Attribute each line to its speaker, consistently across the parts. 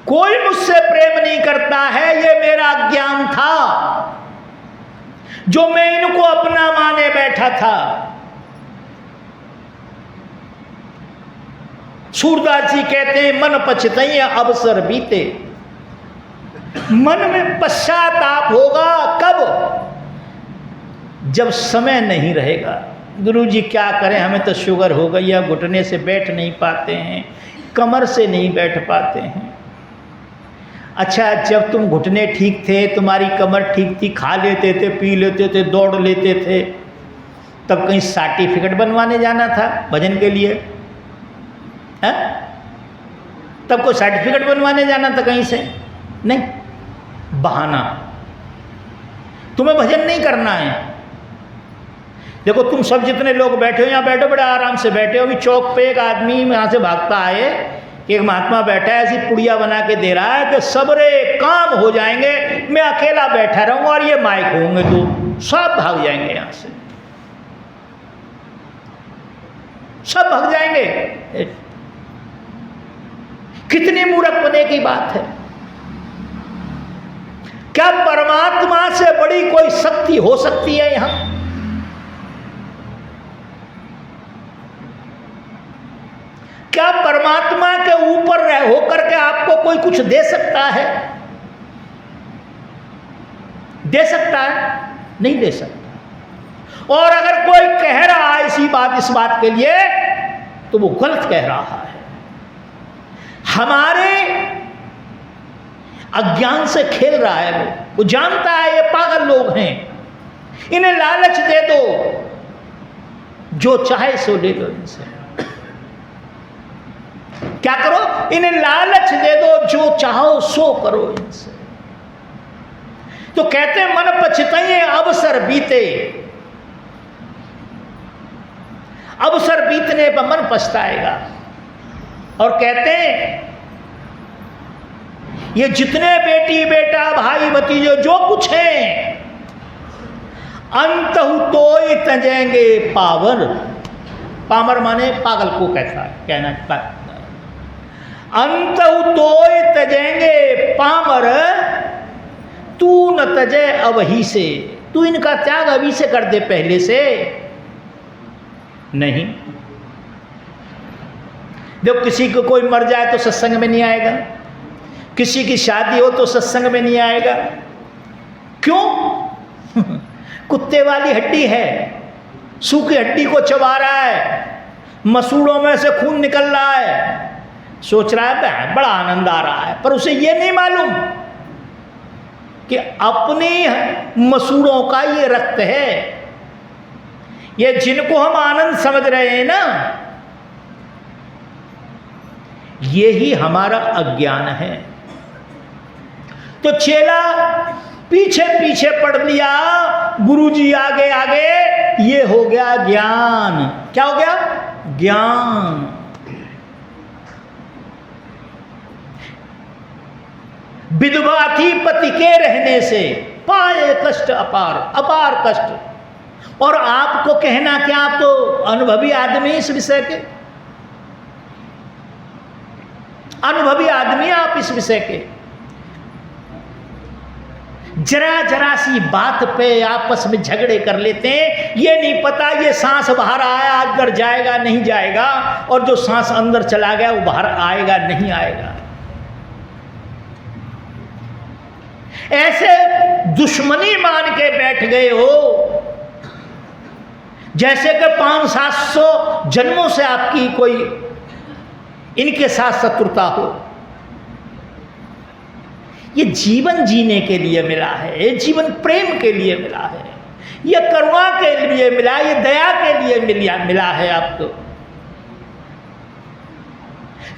Speaker 1: कोई मुझसे प्रेम नहीं करता है, ये मेरा अज्ञान था जो मैं इनको अपना माने बैठा था। सूरदास जी कहते हैं मन पछतैया अवसर बीते। मन में पश्चाताप होगा कब? जब समय नहीं रहेगा। गुरु जी क्या करें, हमें तो शुगर हो गई है, घुटने से बैठ नहीं पाते हैं, कमर से नहीं बैठ पाते हैं। अच्छा, जब तुम घुटने ठीक थे, तुम्हारी कमर ठीक थी, खा लेते थे, पी लेते थे, दौड़ लेते थे, तब कहीं सर्टिफिकेट बनवाने जाना था भजन के लिए? है? तब कोई सर्टिफिकेट बनवाने जाना था कहीं से? नहीं, बहाना। तुम्हें भजन नहीं करना है। देखो तुम सब जितने लोग बैठे हो, यहाँ बैठो, बड़े आराम से बैठे हो। अभी चौक पे एक आदमी यहाँ से भागता आए कि एक महात्मा बैठा है, ऐसी पुड़िया बना के दे रहा है कि सबरे काम हो जाएंगे, मैं अकेला बैठा रहूंगा और ये माइक होंगे तो सब भाग जाएंगे, यहाँ से सब भाग जाएंगे। कितनी मूर्ख बने की बात है। क्या परमात्मा से बड़ी कोई शक्ति हो सकती है यहां? क्या परमात्मा के ऊपर होकर के आपको कोई कुछ दे सकता है? दे सकता है? नहीं दे सकता। और अगर कोई कह रहा है इस बात के लिए, तो वो गलत कह रहा है। हमारे अज्ञान से खेल रहा है वो जानता है ये पागल लोग हैं, इन्हें लालच दे दो, जो चाहे सो ले लो इनसे। क्या करो? इन्हें लालच दे दो, जो चाहो सो करो इनसे। तो कहते हैं मन पछताए अवसर बीते। अवसर बीतने पर मन पछताएगा। और कहते हैं ये जितने बेटी बेटा भाई भतीजे जो कुछ हैं, अंतहु तोय तजेंगे पावर। पामर माने पागल को कहना। अंतहु तोय तजेंगे पामर, तू न तजे अवही से। तू इनका त्याग अभी से कर दे, पहले से नहीं। देखो किसी को कोई मर जाए तो सत्संग में नहीं आएगा, किसी की शादी हो तो सत्संग में नहीं आएगा। क्यों? कुत्ते वाली हड्डी है, सूखी हड्डी को चबा रहा है, मसूड़ों में से खून निकल रहा है, सोच रहा है बड़ा आनंद आ रहा है, पर उसे ये नहीं मालूम कि अपनी मसूड़ों का ये रक्त है। ये जिनको हम आनंद समझ रहे हैं ना, यही हमारा अज्ञान है। तो चेला पीछे पीछे पढ़ लिया, गुरुजी आगे आगे, ये हो गया ज्ञान। क्या हो गया? ज्ञान। विधवा थी पति के रहने से, पाए कष्ट अपार, अपार कष्ट। और आपको कहना क्या, आप तो अनुभवी आदमी इस विषय के, अनुभवी आदमी आप इस विषय के। जरा जरा सी बात पे आपस में झगड़े कर लेते हैं। ये नहीं पता ये सांस बाहर आया, अंदर जाएगा नहीं जाएगा, और जो सांस अंदर चला गया वो बाहर आएगा नहीं आएगा। ऐसे दुश्मनी मान के बैठ गए हो जैसे कि 500-700 जन्मों से आपकी कोई इनके साथ शत्रुता हो। ये जीवन जीने के लिए मिला है, ये जीवन प्रेम के लिए मिला है, ये करुणा के लिए मिला, ये दया के लिए मिला है आपको।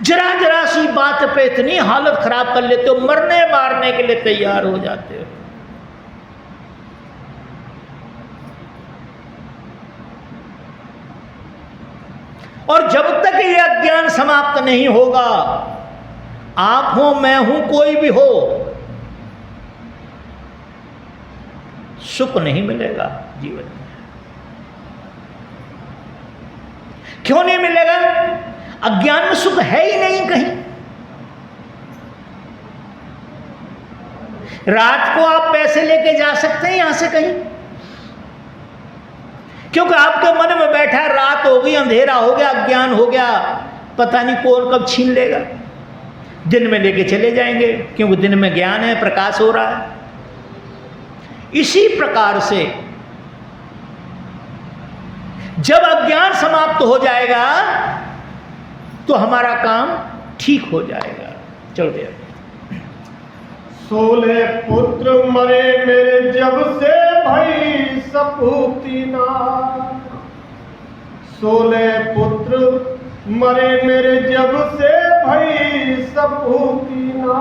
Speaker 1: जरा जरा सी बात पे इतनी हालत खराब कर लेते हो, मरने मारने के लिए तैयार हो जाते हो। और जब तक ये अज्ञान समाप्त नहीं होगा, आप हो, मैं हूं, कोई भी हो, सुख नहीं मिलेगा जीवन में। क्यों नहीं मिलेगा? अज्ञान में सुख है ही नहीं कहीं। रात को आप पैसे लेके जा सकते हैं यहां से कहीं, क्योंकि आपके मन में बैठा है रात हो गई, अंधेरा हो गया, अज्ञान हो गया, पता नहीं कौन कब छीन लेगा। दिन में लेके चले जाएंगे, क्योंकि दिन में ज्ञान है, प्रकाश हो रहा है। इसी प्रकार से जब अज्ञान समाप्त हो जाएगा तो हमारा काम ठीक हो जाएगा। चल गया।
Speaker 2: 16 पुत्र मरे मेरे जब से भई सपूती ना, 16 पुत्र मरे मेरे जब से भई सपूती ना,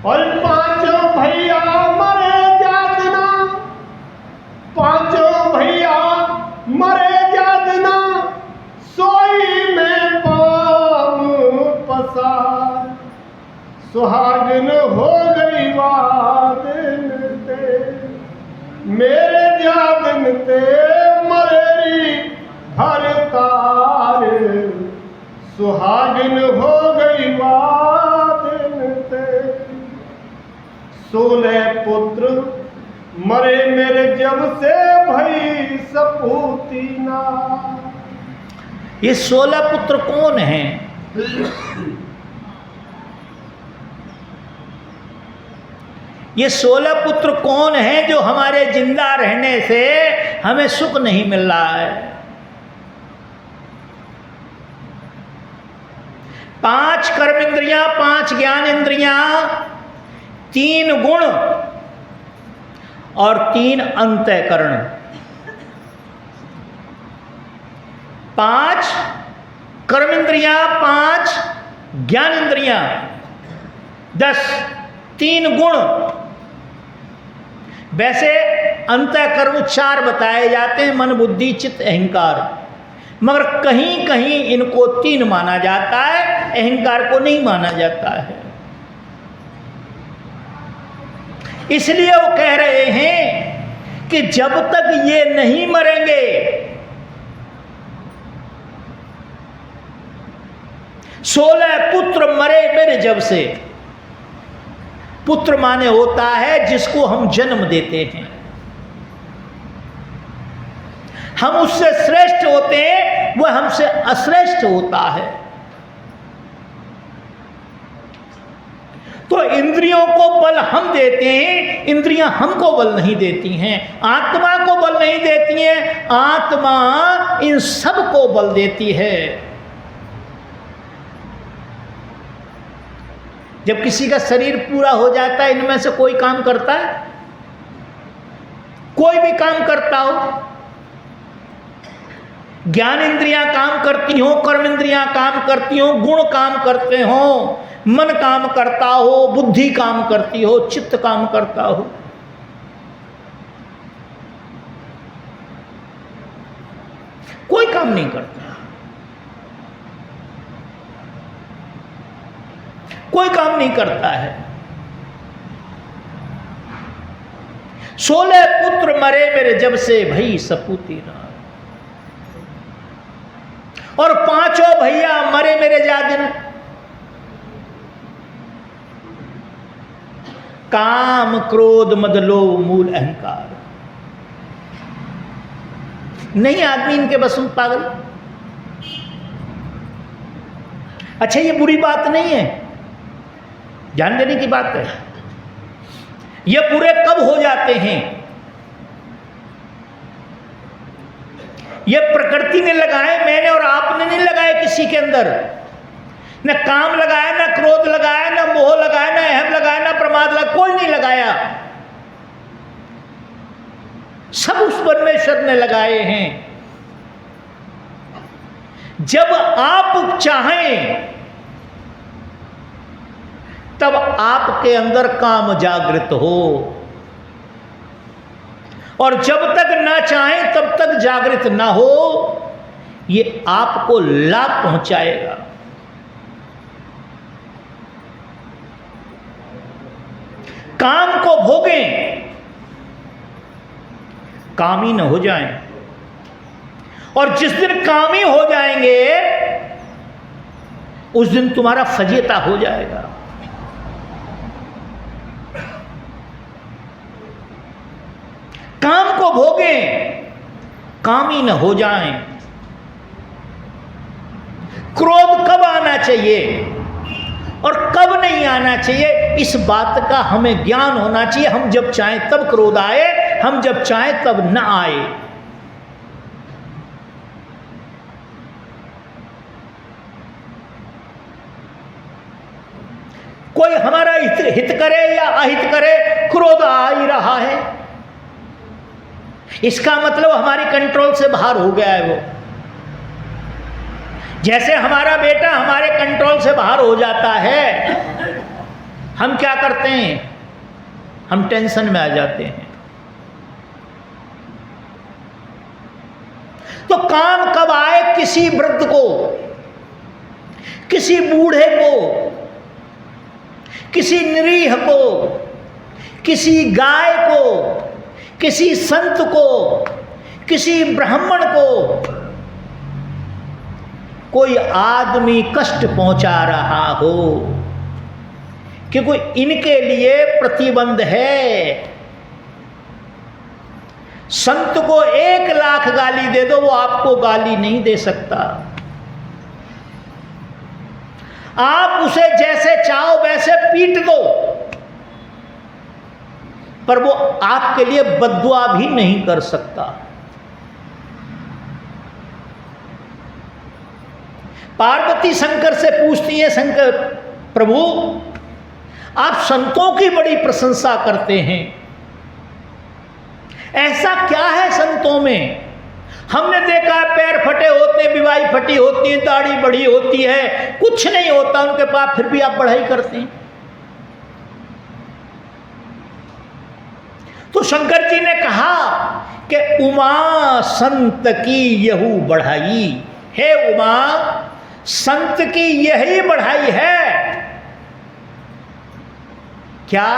Speaker 2: और 5 भैया मरे जातना, 5 भैया मरे जातना, सोई में पाम पसार, सुहागन हो गई वादन ते, मेरे जागन ते मरेरी भरतार, सुहागन हो गई वादन ते। 16 पुत्र मरे मेरे जब से भई सपूती ना।
Speaker 1: ये 16 पुत्र कौन हैं? ये 16 पुत्र कौन हैं जो हमारे जिंदा रहने से हमें सुख नहीं मिल रहा है? 5 कर्म इंद्रियां, 5 ज्ञान इंद्रियां, 3 गुण और 3 अंतःकरण। 5 कर्म इंद्रियां, 5 ज्ञान इंद्रियां, 10 3 गुण। वैसे अंतःकरण 4 बताए जाते हैं, मन बुद्धि चित्त अहंकार, मगर कहीं कहीं इनको 3 माना जाता है, अहंकार को नहीं माना जाता है। इसलिए वो कह रहे हैं कि जब तक ये नहीं मरेंगे, 16 पुत्र मरे मेरे जब से। पुत्र माने होता है जिसको हम जन्म देते हैं, हम उससे श्रेष्ठ होते हैं, वह हमसे अश्रेष्ठ होता है। तो इंद्रियों को बल हम देते हैं, इंद्रियां हमको बल नहीं देती हैं। आत्मा को बल नहीं देती हैं, आत्मा इन सब को बल देती है। जब किसी का शरीर पूरा हो जाता है, इनमें से कोई काम करता है? कोई भी काम करता हो, ज्ञान इंद्रियां काम करती हो, कर्म इंद्रियां काम करती हो, गुण काम करते हो, मन काम करता हो, बुद्धि काम करती हो, चित्त काम करता हो। कोई काम नहीं करता, कोई काम नहीं करता है। 16 पुत्र मरे मेरे जब से भई सपूती ना, और 5 भैया मरे मेरे जादिन। काम क्रोध मद लोभ मूल अहंकार। नहीं आदमी इनके बस में, पागल। अच्छा, ये बुरी बात नहीं है, ध्यान देने की बात है। ये बुरे कब हो जाते हैं? ये प्रकृति ने लगाए, मैंने और आपने नहीं लगाए किसी के अंदर। न काम लगाया, न क्रोध लगाया, न मोह लगाया, न अहम लगाया, न प्रमाद लगाया, कोई नहीं लगाया। सब उस परमेश्वर ने लगाए हैं। जब आप चाहें तब आपके अंदर काम जागृत हो, और जब तक ना चाहें तब तक जागृत ना हो। ये आपको लाभ पहुंचाएगा। काम को भोगें, कामी न हो जाएं, और जिस दिन कामी हो जाएंगे उस दिन तुम्हारा फजीता हो जाएगा। काम को भोगें, कामी न हो जाएं। क्रोध कब आना चाहिए और कब नहीं आना चाहिए, इस बात का हमें ज्ञान होना चाहिए। हम जब चाहें तब क्रोध आए, हम जब चाहें तब न आए। कोई हमारा हित करे या अहित करे, क्रोध आ ही रहा है, इसका मतलब हमारी कंट्रोल से बाहर हो गया है वो। जैसे हमारा बेटा हमारे कंट्रोल से बाहर हो जाता है, हम क्या करते हैं, हम टेंशन में आ जाते हैं। तो काम कब आए, किसी वृद्ध को, किसी बूढ़े को, किसी निरीह को, किसी गाय को, किसी संत को, किसी ब्राह्मण को कोई आदमी कष्ट पहुंचा रहा हो, क्योंकि इनके लिए प्रतिबंध है। संत को 1 लाख गाली दे दो, वो आपको गाली नहीं दे सकता। आप उसे जैसे चाहो वैसे पीट दो, पर वो आपके लिए बद्दुआ भी नहीं कर सकता। पार्वती शंकर से पूछती है, शंकर प्रभु आप संतों की बड़ी प्रशंसा करते हैं, ऐसा क्या है संतों में? हमने देखा पैर फटे होते, विवाही फटी होती है, दाढ़ी बड़ी होती है, कुछ नहीं होता उनके पास, फिर भी आप बढ़ाई करते हैं। तो शंकर जी ने कहा कि उमा संत की यहू बढ़ाई। हे उमा, संत की यही बढ़ाई है क्या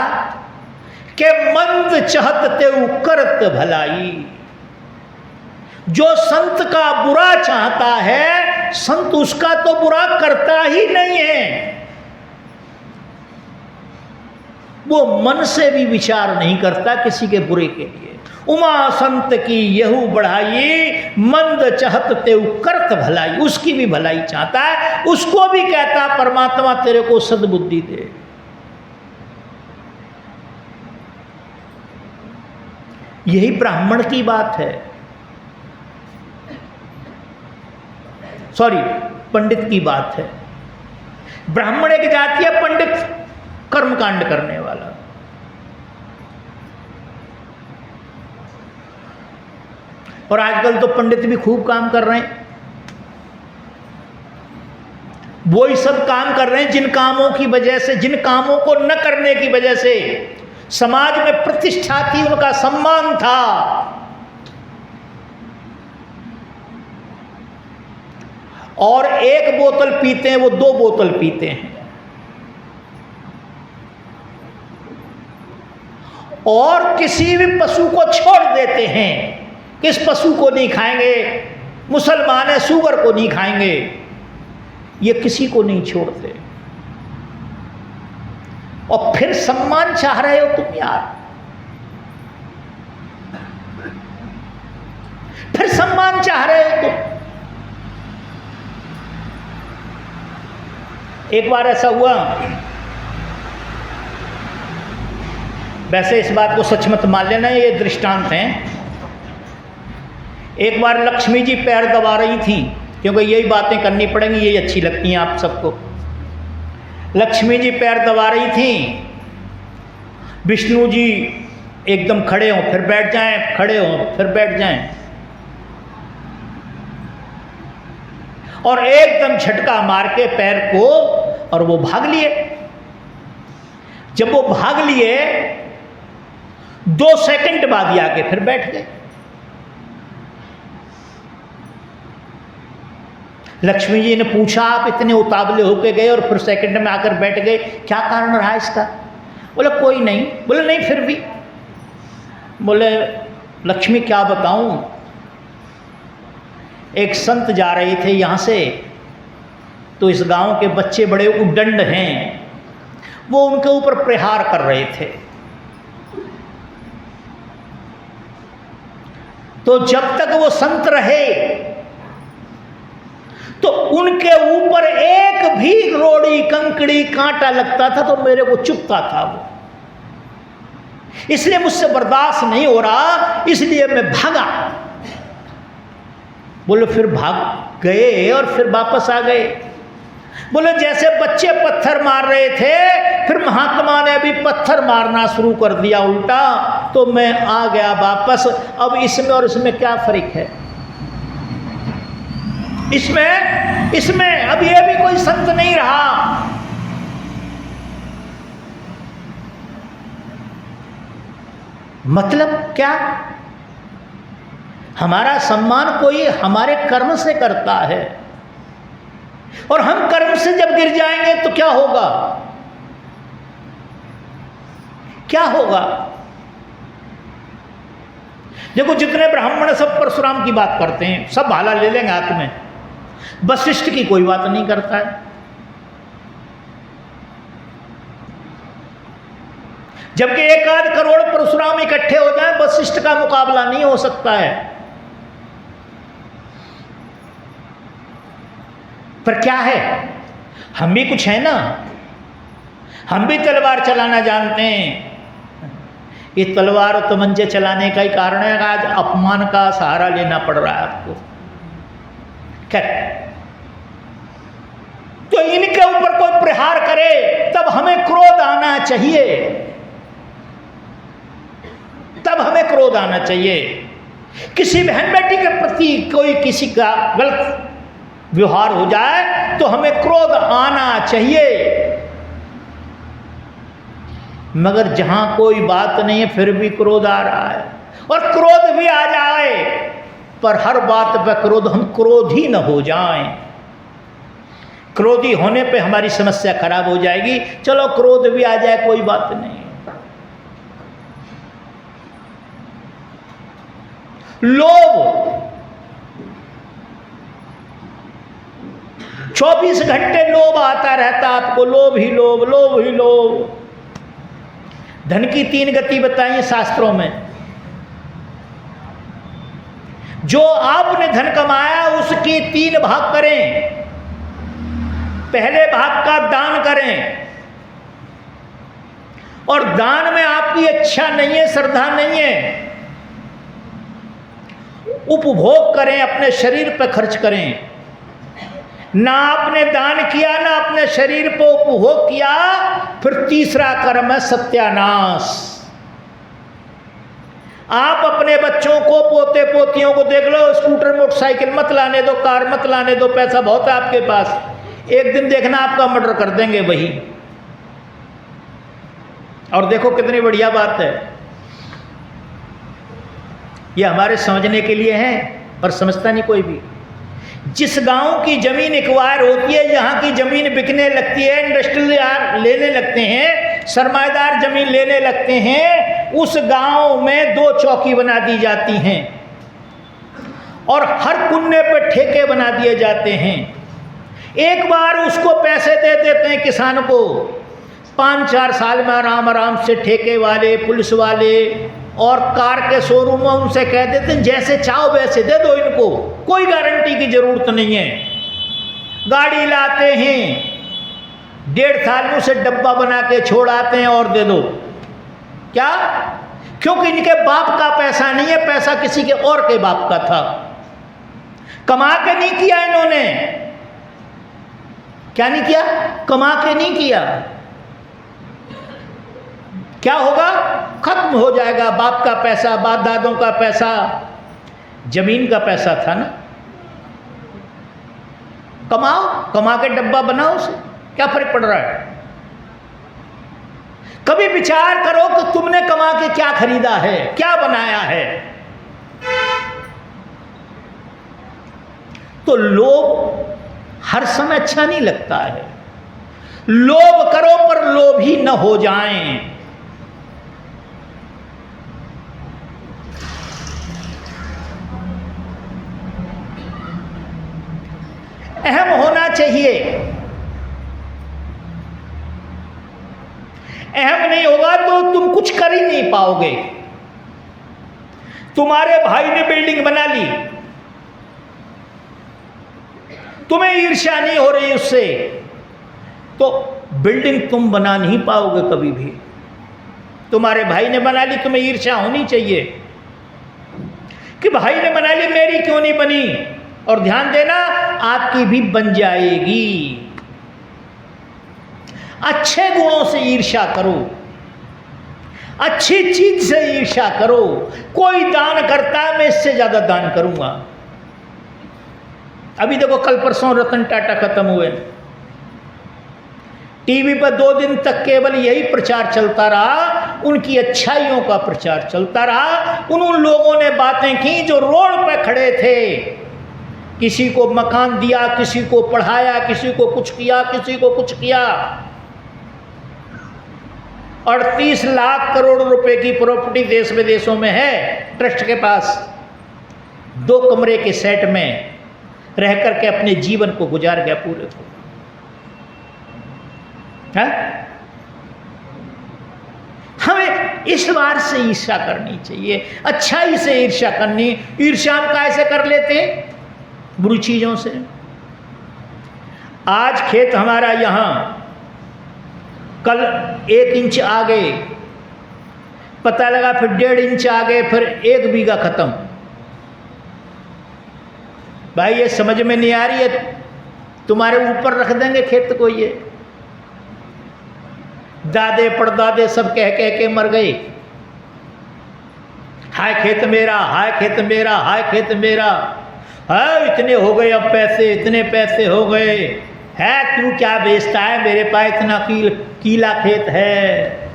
Speaker 1: कि मंद चहत तेऊ करत भलाई। जो संत का बुरा चाहता है, संत उसका तो बुरा करता ही नहीं है। वो मन से भी विचार नहीं करता किसी के बुरे के लिए। उमा संत की यहू बढ़ाई, मंद चहत तेऊ करत भलाई। उसकी भी भलाई चाहता है, उसको भी कहता परमात्मा तेरे को सद्बुद्धि दे। यही ब्राह्मण की बात है, सॉरी पंडित की बात है। ब्राह्मण एक जाति है, पंडित कर्मकांड करने वाला। और आजकल तो पंडित भी खूब काम कर रहे हैं। वो ही सब काम कर रहे हैं जिन कामों की वजह से, जिन कामों को न करने की वजह से समाज में प्रतिष्ठा थी, उनका सम्मान था। और 1 बोतल पीते हैं, वो 2 बोतल पीते हैं। और किसी भी पशु को छोड़ देते हैं, किस पशु को नहीं खाएंगे, मुसलमान है सूअर को नहीं खाएंगे, ये किसी को नहीं छोड़ते। और फिर सम्मान चाह रहे हो तुम यार, फिर सम्मान चाह रहे हो तुम। एक बार ऐसा हुआ, वैसे इस बात को सच मत मान लेना, ये दृष्टांत हैं। एक बार लक्ष्मी जी पैर दबा रही थी, क्योंकि यही बातें करनी पड़ेंगी, यही अच्छी लगती हैं आप सबको। लक्ष्मी जी पैर दबा रही थी, विष्णु जी एकदम खड़े हों फिर बैठ जाएं, खड़े हों फिर बैठ जाएं, और एकदम झटका मार के पैर को, और वो भाग लिए। जब वो भाग लिए 2 सेकंड बाद ही आके फिर बैठ गए। लक्ष्मी जी ने पूछा, आप इतने उतावले होके गए और फिर सेकंड में आकर बैठ गए, क्या कारण रहा इसका? बोले कोई नहीं। बोले नहीं फिर भी। बोले लक्ष्मी क्या बताऊं, एक संत जा रहे थे यहाँ से, तो इस गांव के बच्चे बड़े उद्दंड हैं, वो उनके ऊपर प्रहार कर रहे थे। तो जब तक वो संत रहे तो उनके ऊपर एक भी रोड़ी कंकड़ी कांटा लगता था तो मेरे को चुभता था वो, इसलिए मुझसे बर्दाश्त नहीं हो रहा, इसलिए मैं भागा। बोले फिर भाग गए और फिर वापस आ गए। बोले जैसे बच्चे पत्थर मार रहे थे, फिर महात्मा ने भी पत्थर मारना शुरू कर दिया उल्टा, तो मैं आ गया वापस। अब इसमें और इसमें क्या फर्क है? इसमें अब ये भी कोई संत नहीं रहा। मतलब क्या? हमारा सम्मान कोई हमारे कर्म से करता है, और हम कर्म से जब गिर जाएंगे तो क्या होगा? क्या होगा? देखो, जितने ब्राह्मण सब परशुराम की बात करते हैं, सब भाला ले लेंगे हाथ में, वशिष्ठ की कोई बात नहीं करता है। जबकि 1 करोड़ परशुराम इकट्ठे हो जाएं, वशिष्ठ का मुकाबला नहीं हो सकता है। पर क्या है, हम भी कुछ है ना, हम भी तलवार चलाना जानते हैं। ये तलवार और तमंचे चलाने का ही कारण है आज अपमान का सहारा लेना पड़ रहा है आपको। तो इनके ऊपर कोई प्रहार करे तब हमें क्रोध आना चाहिए, तब हमें क्रोध आना चाहिए। किसी बहन बेटी के प्रति कोई किसी का गलत व्यवहार हो जाए तो हमें क्रोध आना चाहिए, मगर जहां कोई बात नहीं है फिर भी क्रोध आ रहा है। और क्रोध भी आ जाए पर हर बात पर क्रोध, हम क्रोधी न हो जाएं। क्रोधी होने पे हमारी समस्या खराब हो जाएगी। चलो क्रोध भी आ जाए कोई बात नहीं। लोभ, 24 घंटे लोभ आता रहता आपको, लोभ ही लोभ, लोभ ही लोभ। धन की 3 गति बताई शास्त्रों में। जो आपने धन कमाया उसकी 3 भाग करें। पहले भाग का दान करें, और दान में आपकी इच्छा नहीं है, श्रद्धा नहीं है, उपभोग करें, अपने शरीर पर खर्च करें। ना आपने दान किया ना अपने शरीर पर उपभोग किया, फिर तीसरा कर्म है सत्यानाश। आप अपने बच्चों को, पोते पोतियों को देख लो, स्कूटर मोटरसाइकिल मत लाने दो, कार मत लाने दो, पैसा बहुत है आपके पास, एक दिन देखना आपका मर्डर कर देंगे वही। और देखो कितनी बढ़िया बात है, ये हमारे समझने के लिए है पर समझता नहीं कोई भी। जिस गांव की जमीन एक्वायर होती है, जहां की जमीन बिकने लगती है, इंडस्ट्रियल लेने लगते हैं, सरमाएदार जमीन लेने लगते हैं, उस गांव में 2 चौकी बना दी जाती हैं और हर कुन्ने पर ठेके बना दिए जाते हैं। एक बार उसको पैसे दे देते हैं किसान को, 5-4 साल में आराम आराम से ठेके वाले, पुलिस वाले और कार के शोरूम में उनसे कह देते हैं जैसे चाहो वैसे दे दो इनको, कोई गारंटी की जरूरत नहीं है। गाड़ी लाते हैं, 1.5 साल में उसे डब्बा बना के छोड़ आते हैं और दे दो। क्या? क्योंकि इनके बाप का पैसा नहीं है, पैसा किसी के और के बाप का था, कमा के नहीं किया इन्होंने। क्या नहीं किया? कमा के नहीं किया। क्या होगा? खत्म हो जाएगा बाप का पैसा, बाप दादों का पैसा, जमीन का पैसा था ना। कमाओ, कमा के डब्बा बनाओ, उसे क्या फर्क पड़ रहा है? कभी विचार करो कि तुमने कमा के क्या खरीदा है, क्या बनाया है। तो लोभ हर समय अच्छा नहीं लगता है। लोभ करो पर लोभी न हो जाएं। अहम होना चाहिए। अहम नहीं होगा तो तुम कुछ कर ही नहीं पाओगे। तुम्हारे भाई ने बिल्डिंग बना ली, तुम्हें ईर्ष्या नहीं हो रही उससे, तो बिल्डिंग तुम बना नहीं पाओगे कभी भी। तुम्हारे भाई ने बना ली, तुम्हें ईर्ष्या होनी चाहिए कि भाई ने बना ली, मेरी क्यों नहीं बनी। और ध्यान देना, आपकी भी बन जाएगी। अच्छे गुणों से ईर्ष्या करो, अच्छी चीज से ईर्ष्या करो। कोई दान करता है, मैं इससे ज्यादा दान करूंगा। अभी देखो, कल परसों रतन टाटा खत्म हुए, टीवी पर 2 दिन तक केवल यही प्रचार चलता रहा, उनकी अच्छाइयों का प्रचार चलता रहा। उन लोगों ने बातें की जो रोड पे खड़े थे, किसी को मकान दिया, किसी को पढ़ाया, किसी को कुछ किया, किसी को कुछ किया। 38 लाख करोड़ रुपए की प्रॉपर्टी देश विदेशों में है ट्रस्ट के पास। 2 कमरे के सेट में रह करके अपने जीवन को गुजार गया पूरे को। है? हमें इस बार से ईर्ष्या करनी चाहिए, अच्छाई से ईर्ष्या करनी। ईर्ष्या हम कैसे कर लेते हैं? बुरी चीजों से। आज खेत हमारा यहां, कल 1 इंच आगे, पता लगा फिर 1.5 इंच आगे, फिर 1 बीघा खत्म। भाई ये समझ में नहीं आ रही है, तुम्हारे ऊपर रख देंगे खेत को। ये दादे परदादे सब कह कह के मर गए, हाय खेत मेरा, हाय खेत मेरा, हाय खेत मेरा। है इतने हो गए, अब पैसे, इतने पैसे हो गए, है तू क्या बेचता है, मेरे पास इतना कीला खेत है।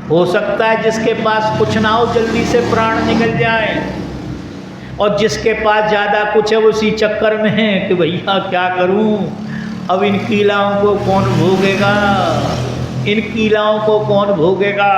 Speaker 1: हो सकता है जिसके पास कुछ ना हो जल्दी से प्राण निकल जाए, और जिसके पास ज़्यादा कुछ है उसी चक्कर में है कि भैया क्या करूं, अब इन कीलाओं को कौन भोगेगा, इन कीलाओं को कौन भोगेगा।